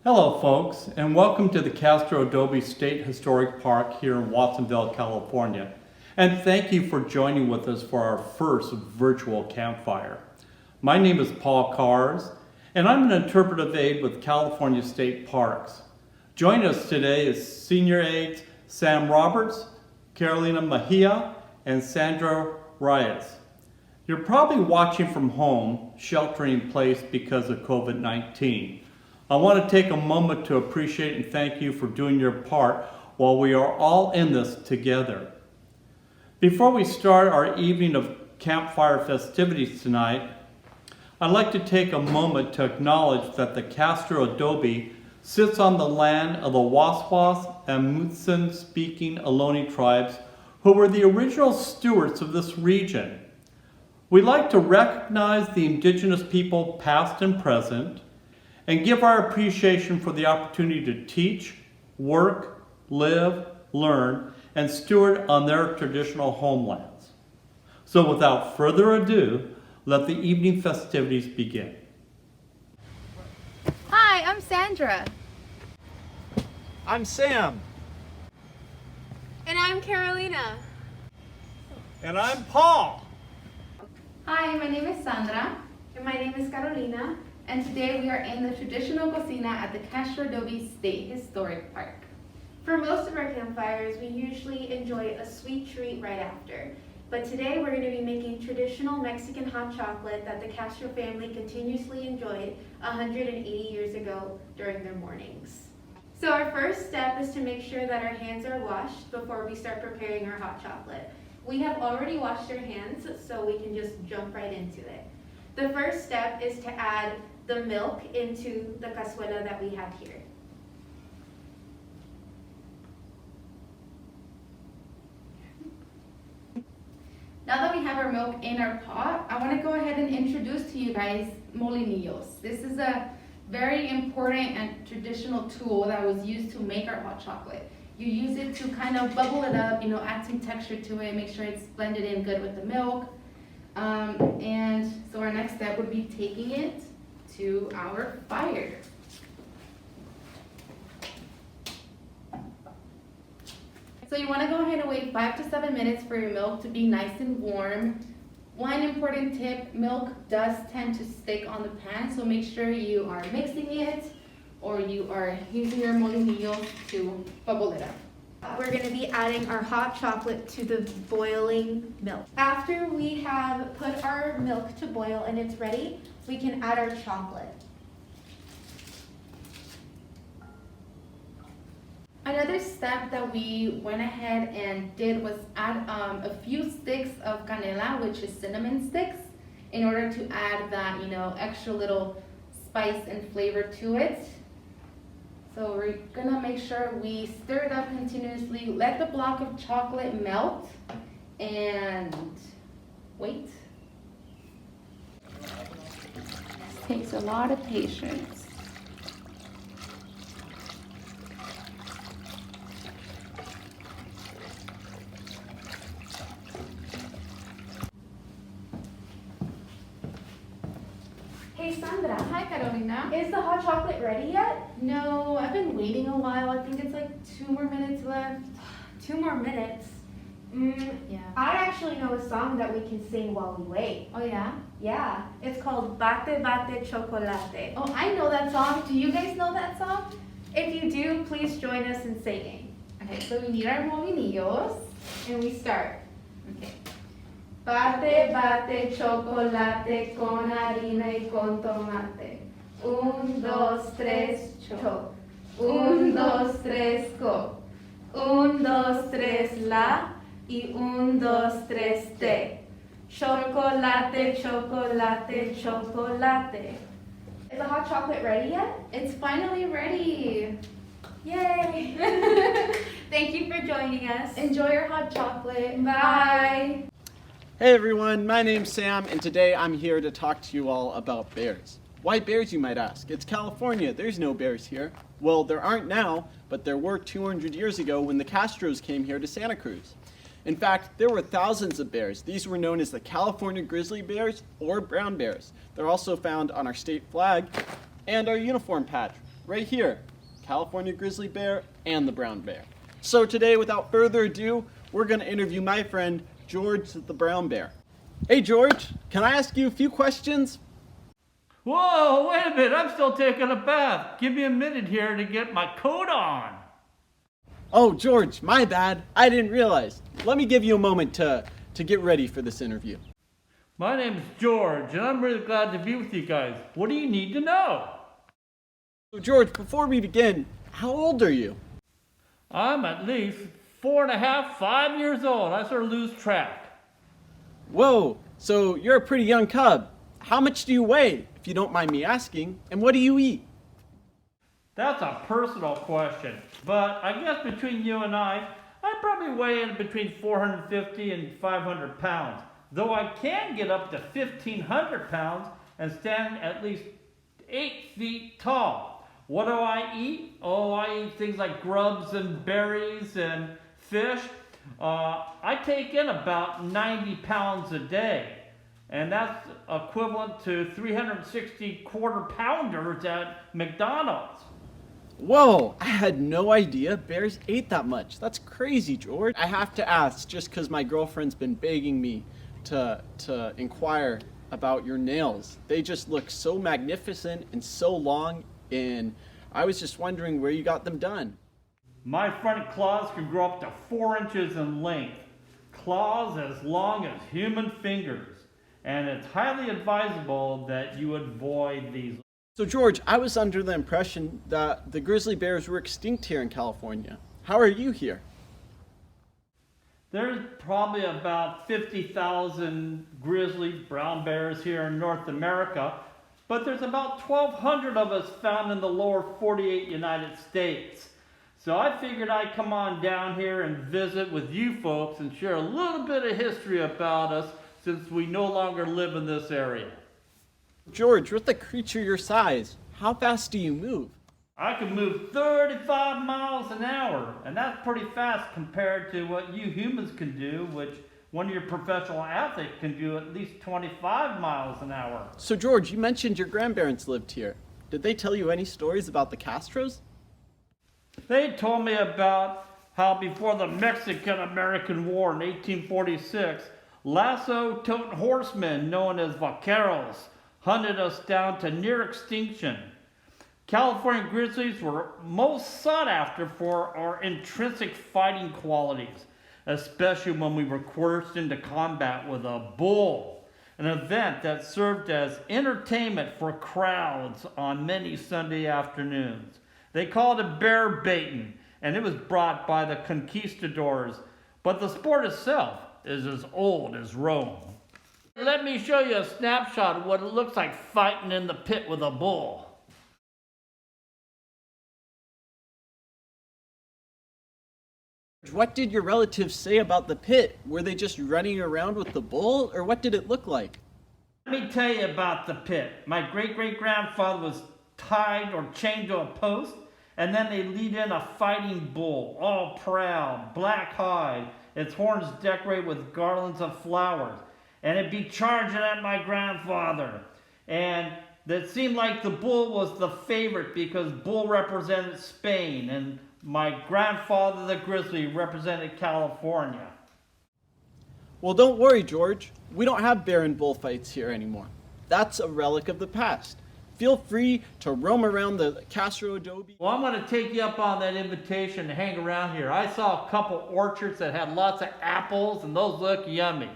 Hello folks, and welcome to the Castro Adobe State Historic Park here in Watsonville, California. And thank you for joining with us for our first virtual campfire. My name is Paul Kars, and I'm an interpretive aide with California State Parks. Joining us today is senior aides Sam Roberts, Carolina Mejia, and Sandra Reyes. You're probably watching from home, sheltering in place because of COVID-19. I want to take a moment to appreciate and thank you for doing your part while we are all in this together. Before we start our evening of campfire festivities tonight, I'd like to take a moment to acknowledge that the Castro Adobe sits on the land of the Waswas and Mutsun-speaking Ohlone tribes who were the original stewards of this region. We'd like to recognize the indigenous people past and present, and give our appreciation for the opportunity to teach, work, live, learn, and steward on their traditional homelands. So without further ado, let the evening festivities begin. Hi, I'm Sandra. I'm Sam. And I'm Carolina. And I'm Paul. Hi, my name is Sandra. And my name is Carolina. And today we are in the traditional cocina at the Castro Adobe State Historic Park. For most of our campfires, we usually enjoy a sweet treat right after. But today we're going to be making traditional Mexican hot chocolate that the Castro family continuously enjoyed 180 years ago during their mornings. So our first step is to make sure that our hands are washed before we start preparing our hot chocolate. We have already washed our hands, so we can just jump right into it. The first step is to add the milk into the cazuela that we have here. Now that we have our milk in our pot, I want to go ahead and introduce to you guys molinillos. This is a very important and traditional tool that was used to make our hot chocolate. You use it to kind of bubble it up, add some texture to it, make sure it's blended in good with the milk. And so our next step would be taking it to our fire. So you want to go ahead and wait 5 to 7 minutes for your milk to be nice and warm. One important tip, milk does tend to stick on the pan, so make sure you are mixing it or you are using your molinillos to bubble it up. We're going to be adding our hot chocolate to the boiling milk. After we have put our milk to boil and it's ready, we can add our chocolate. Another step that we went ahead and did was add a few sticks of canela, which is cinnamon sticks, in order to add that, extra little spice and flavor to it. So we're gonna make sure we stir it up continuously, let the block of chocolate melt, and wait. This takes a lot of patience. Hey Sandra, Hi Carolina. is the hot chocolate ready yet? No, I've been waiting a while. I think it's like 2 more minutes left. 2 more minutes. Yeah. I actually know a song that we can sing while we wait. Oh yeah? Yeah, it's called Bate Bate Chocolate. Oh, I know that song. Do you guys know that song? If you do, please join us in singing. Okay, so we need our molinillos. And we start. Okay. Bate, bate, chocolate con harina y con tomate. 1, 2, 3, cho. 1, 2, 3, co. 1, 2, 3, la. Y 1, 2, 3, te. Chocolate, chocolate, chocolate. Is the hot chocolate ready yet? It's finally ready. Yay! Thank you for joining us. Enjoy your hot chocolate. Bye. Hey everyone, my name's Sam, and today I'm here to talk to you all about bears. Why bears, you might ask? It's California, there's no bears here. Well, there aren't now, but there were 200 years ago when the Castros came here to Santa Cruz. In fact, there were thousands of bears. These were known as the California grizzly bears or brown bears. They're also found on our state flag and our uniform patch. right here, California grizzly bear and the brown bear. So today, without further ado, we're going to interview my friend George the brown bear. Hey George, can I ask you a few questions? Whoa, wait a minute, I'm still taking a bath. Give me a minute here to get my coat on. Oh George, my bad. I didn't realize. Let me give you a moment to get ready for this interview. My name's George, and I'm really glad to be with you guys. What do you need to know? So George, before we begin, how old are you? I'm at least 4.5, 5 years old. I sort of lose track. Whoa, so you're a pretty young cub. How much do you weigh, if you don't mind me asking, and what do you eat? That's a personal question, but I guess between you and I probably weigh in between 450 and 500 pounds, though I can get up to 1,500 pounds and stand at least 8 feet tall. What do I eat? Oh, I eat things like grubs and berries and fish. I take in about 90 pounds a day, and that's equivalent to 360 quarter pounders at McDonald's. Whoa, I had no idea bears ate that much. That's crazy, George. I have to ask, just because my girlfriend's been begging me to inquire about your nails. They just look so magnificent and so long, and I was just wondering where you got them done. My front claws can grow up to 4 inches in length. Claws as long as human fingers. And it's highly advisable that you avoid these. So George, I was under the impression that the grizzly bears were extinct here in California. How are you here? There's probably about 50,000 grizzly brown bears here in North America, but there's about 1,200 of us found in the lower 48 United States. So I figured I'd come on down here and visit with you folks and share a little bit of history about us since we no longer live in this area. George, with a creature your size, how fast do you move? I can move 35 miles an hour, and that's pretty fast compared to what you humans can do, which one of your professional athletes can do at least 25 miles an hour. So George, you mentioned your grandparents lived here. Did they tell you any stories about the Castros? They told me about how before the Mexican-American War in 1846, lasso-toting horsemen known as vaqueros hunted us down to near extinction. California grizzlies were most sought after for our intrinsic fighting qualities, especially when we were coerced into combat with a bull, an event that served as entertainment for crowds on many Sunday afternoons. They called it bear baiting, and it was brought by the conquistadors, but the sport itself is as old as Rome. Let me show you a snapshot of what it looks like fighting in the pit with a bull. What did your relatives say about the pit? Were they just running around with the bull, or what did it look like? Let me tell you about the pit. My great-great-grandfather was tied or chained to a post, and then they lead in a fighting bull, all proud, black hide, its horns decorated with garlands of flowers. And it'd be charging at my grandfather. And it seemed like the bull was the favorite because bull represented Spain and my grandfather, the grizzly, represented California. Well, don't worry, George. We don't have bear and bull fights here anymore. That's a relic of the past. Feel free to roam around the Castro Adobe. Well, I'm going to take you up on that invitation to hang around here. I saw a couple orchards that had lots of apples, and those look yummy.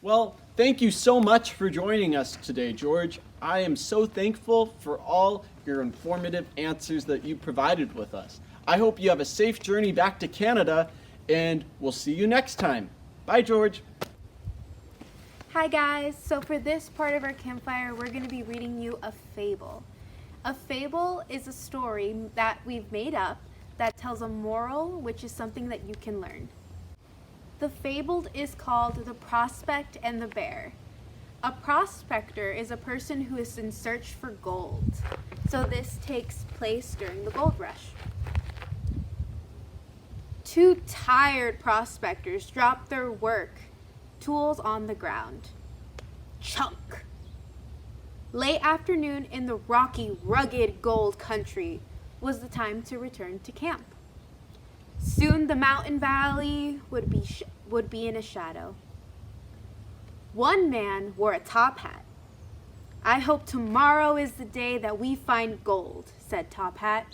Well, thank you so much for joining us today, George. I am so thankful for all your informative answers that you provided with us. I hope you have a safe journey back to Canada, and we'll see you next time. Bye, George. Hi guys, so for this part of our campfire, we're going to be reading you a fable. A fable is a story that we've made up that tells a moral, which is something that you can learn. The fabled is called The Prospect and the Bear. A prospector is a person who is in search for gold. So this takes place during the gold rush. Two tired prospectors drop their work tools on the ground. Chunk! Late afternoon in the rocky, rugged gold country was the time to return to camp. Soon the mountain valley would be in a shadow. One man wore a top hat. "I hope tomorrow is the day that we find gold," said Top Hat.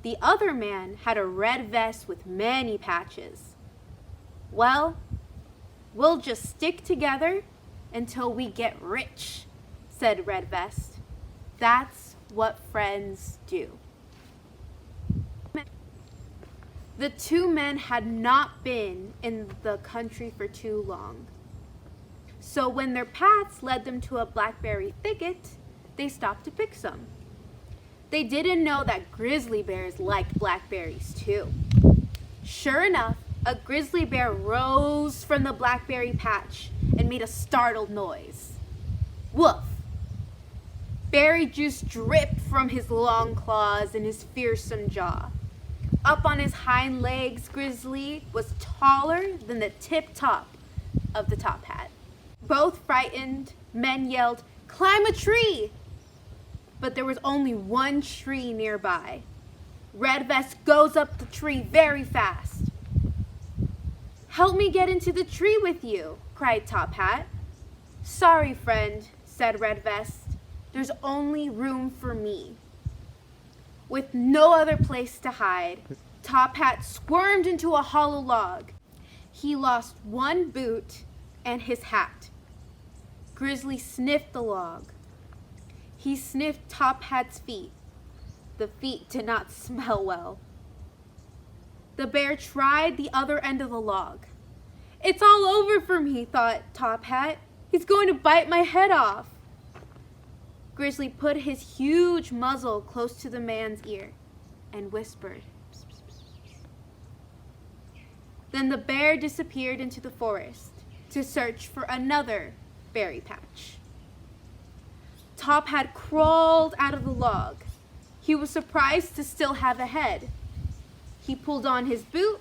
The other man had a red vest with many patches. "Well, we'll just stick together until we get rich," said Red Vest. "That's what friends do." The two men had not been in the country for too long. So when their paths led them to a blackberry thicket, they stopped to pick some. They didn't know that grizzly bears liked blackberries too. Sure enough, a grizzly bear rose from the blackberry patch and made a startled noise. Woof! Berry juice dripped from his long claws and his fearsome jaw. Up on his hind legs, Grizzly was taller than the tip-top of the top hat. Both frightened men yelled, "Climb a tree!" But there was only one tree nearby. Red Vest goes up the tree very fast. "Help me get into the tree with you," cried Top Hat. "Sorry, friend," said Red Vest. "There's only room for me." With no other place to hide, Top Hat squirmed into a hollow log. He lost one boot and his hat. Grizzly sniffed the log. He sniffed Top Hat's feet. The feet did not smell well. The bear tried the other end of the log. "It's all over for me," thought Top Hat. "He's going to bite my head off." Grizzly put his huge muzzle close to the man's ear and whispered. "Psst, psst, psst, psst." Then the bear disappeared into the forest to search for another berry patch. Top Hat crawled out of the log. He was surprised to still have a head. He pulled on his boot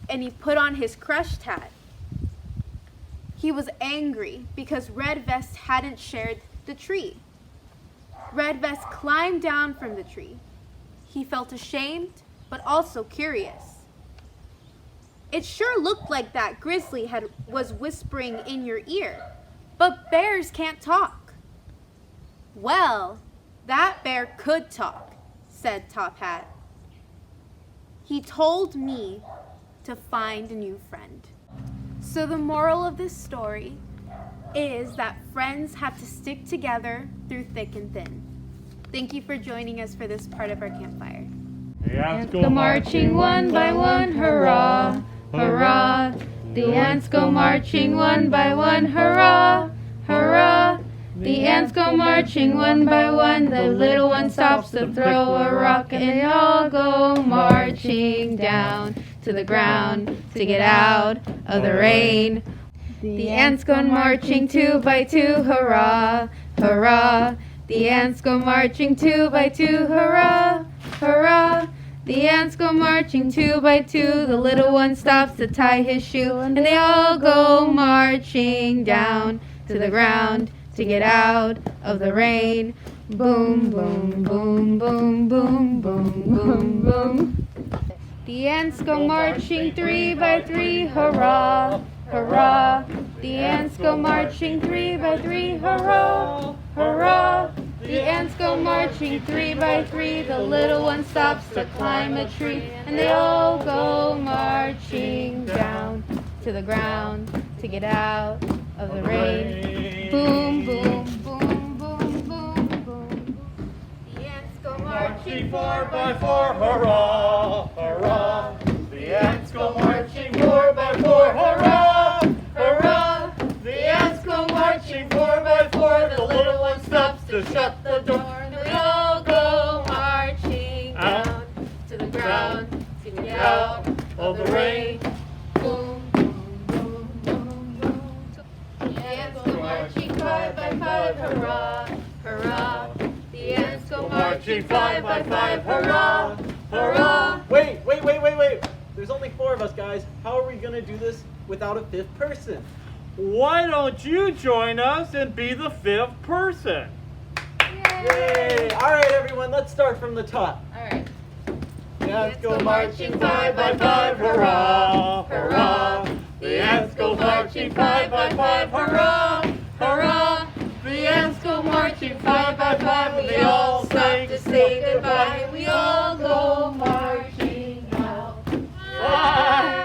and he put on his crushed hat. He was angry because Red Vest hadn't shared the tree. Red Vest climbed down from the tree. He felt ashamed, but also curious. It sure looked like that Grizzly was whispering in your ear, but bears can't talk. "Well, that bear could talk," said Top Hat. "He told me to find a new friend." So the moral of this story is that friends have to stick together through thick and thin. Thank you for joining us for this part of our campfire. The ants Go marching one by one, hurrah, hurrah. The ants go marching one by one, hurrah, hurrah. The ants go marching one by one. The little one stops to throw a rock, and they all go marching down to the ground to get out of the rain. The ants go marching two by two, hurrah, hurrah. The ants go marching two by two, hurrah, hurrah. The ants go marching two by two. The little one stops to tie his shoe, and they all go marching down to the ground to get out of the rain. Boom, boom, boom, boom, boom, boom, boom, boom. The ants go marching three by three, hurrah, hurrah. The ants go marching three by three, hurrah, hurrah. The ants go marching three by three. The little one stops to climb a tree, and they all go marching down to the ground to get out of the rain. Boom, boom, boom, boom, boom, boom. The ants go marching four by four, hurrah, hurrah. The ants go marching four by four, hurrah, hurrah. The ants go marching four by four. The little one stops to shut the door. and we all go marching down to the ground to get out of the rain. Boom, boom, boom, boom, boom. The ants go marching five by five, hurrah, hurrah. The ants go marching five by five, hurrah, hurrah. Wait. There's only four of us, guys. How are we gonna do this without a fifth person? Why don't you join us and be the fifth person? Yay! All right, everyone, let's start from the top. All right. The ants go marching 5 by 5, hurrah, hurrah. The ants go marching 5 by 5, hurrah, hurrah. The ants go marching 5 by 5, and they all stop to say goodbye. We all